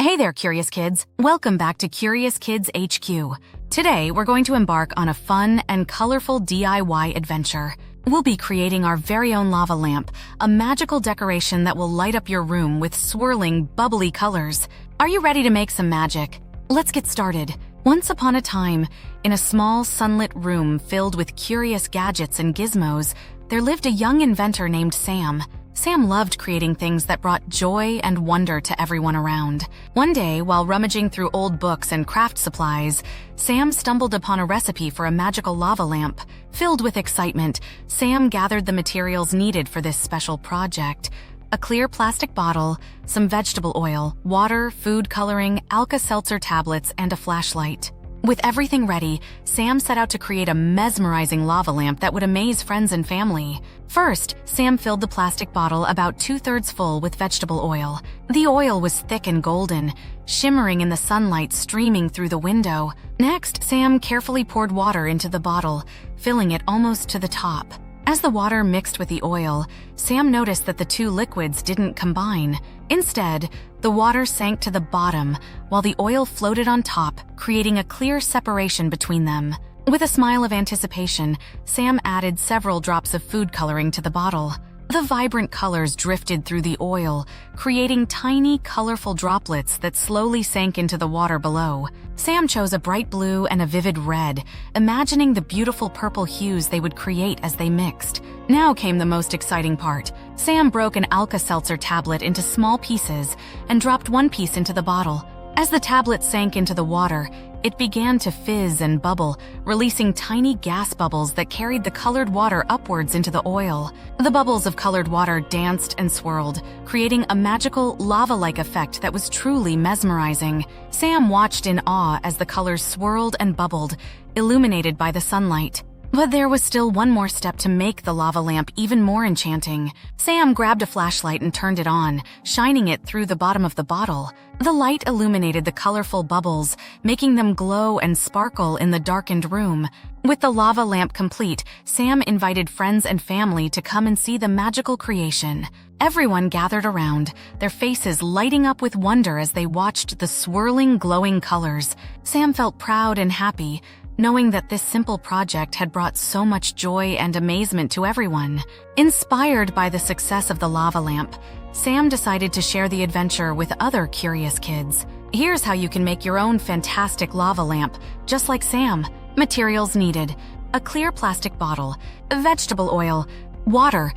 Hey there, curious kids. Welcome back to Curious Kids HQ. Today, we're going to embark on a fun and colorful DIY adventure. We'll be creating our very own lava lamp, a magical decoration that will light up your room with swirling, bubbly colors. Are you ready to make some magic? Let's get started. Once upon a time, in a small sunlit room filled with curious gadgets and gizmos, there lived a young inventor named Sam. Sam loved creating things that brought joy and wonder to everyone around. One day, while rummaging through old books and craft supplies, Sam stumbled upon a recipe for a magical lava lamp. Filled with excitement, Sam gathered the materials needed for this special project: a clear plastic bottle, some vegetable oil, water, food coloring, Alka-Seltzer tablets, and a flashlight. With everything ready, Sam set out to create a mesmerizing lava lamp that would amaze friends and family. First, Sam filled the plastic bottle about 2/3 full with vegetable oil. The oil was thick and golden, shimmering in the sunlight streaming through the window. Next, Sam carefully poured water into the bottle, filling it almost to the top. As the water mixed with the oil, Sam noticed that the two liquids didn't combine. Instead, the water sank to the bottom, while the oil floated on top, creating a clear separation between them. With a smile of anticipation, Sam added several drops of food coloring to the bottle. The vibrant colors drifted through the oil, creating tiny, colorful droplets that slowly sank into the water below. Sam chose a bright blue and a vivid red, imagining the beautiful purple hues they would create as they mixed. Now came the most exciting part. Sam broke an Alka-Seltzer tablet into small pieces and dropped one piece into the bottle. As the tablet sank into the water, it began to fizz and bubble, releasing tiny gas bubbles that carried the colored water upwards into the oil. The bubbles of colored water danced and swirled, creating a magical lava-like effect that was truly mesmerizing. Sam watched in awe as the colors swirled and bubbled, illuminated by the sunlight. But there was still one more step to make the lava lamp even more enchanting. Sam grabbed a flashlight and turned it on, shining it through the bottom of the bottle. The light illuminated the colorful bubbles, making them glow and sparkle in the darkened room. With the lava lamp complete, Sam invited friends and family to come and see the magical creation. Everyone gathered around, their faces lighting up with wonder as they watched the swirling, glowing colors. Sam felt proud and happy, knowing that this simple project had brought so much joy and amazement to everyone. Inspired by the success of the lava lamp, Sam decided to share the adventure with other curious kids. Here's how you can make your own fantastic lava lamp, just like Sam. Materials needed: a clear plastic bottle, vegetable oil, water,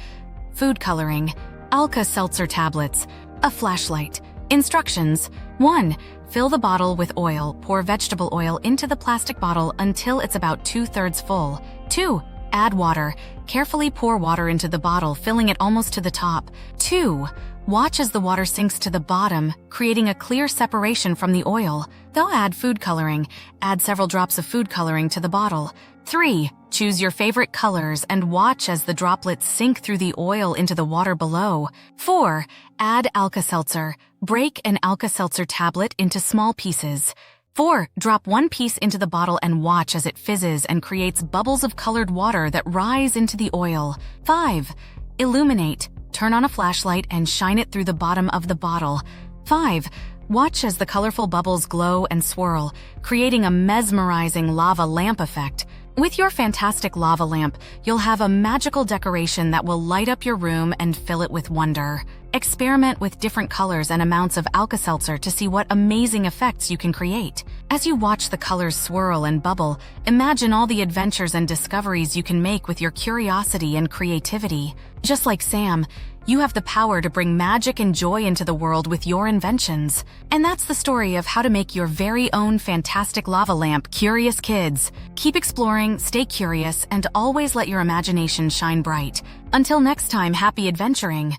food coloring, Alka-Seltzer tablets, a flashlight. Instructions: 1. Fill the bottle with oil. Pour vegetable oil into the plastic bottle until it's about 2/3 full. 2. Add water. Carefully pour water into the bottle, filling it almost to the top. 2. Watch as the water sinks to the bottom, creating a clear separation from the oil. They'll add food coloring. Add several drops of food coloring to the bottle. 3. Choose your favorite colors and watch as the droplets sink through the oil into the water below. 4. Add Alka-Seltzer. Break an Alka-Seltzer tablet into small pieces. 4. Drop one piece into the bottle and watch as it fizzes and creates bubbles of colored water that rise into the oil. 5. Illuminate. Turn on a flashlight and shine it through the bottom of the bottle. 5. Watch as the colorful bubbles glow and swirl, creating a mesmerizing lava lamp effect. With your fantastic lava lamp, you'll have a magical decoration that will light up your room and fill it with wonder. Experiment with different colors and amounts of Alka-Seltzer to see what amazing effects you can create. As you watch the colors swirl and bubble, imagine all the adventures and discoveries you can make with your curiosity and creativity. Just like Sam, you have the power to bring magic and joy into the world with your inventions. And that's the story of how to make your very own fantastic lava lamp, curious kids. Keep exploring, stay curious, and always let your imagination shine bright. Until next time, happy adventuring!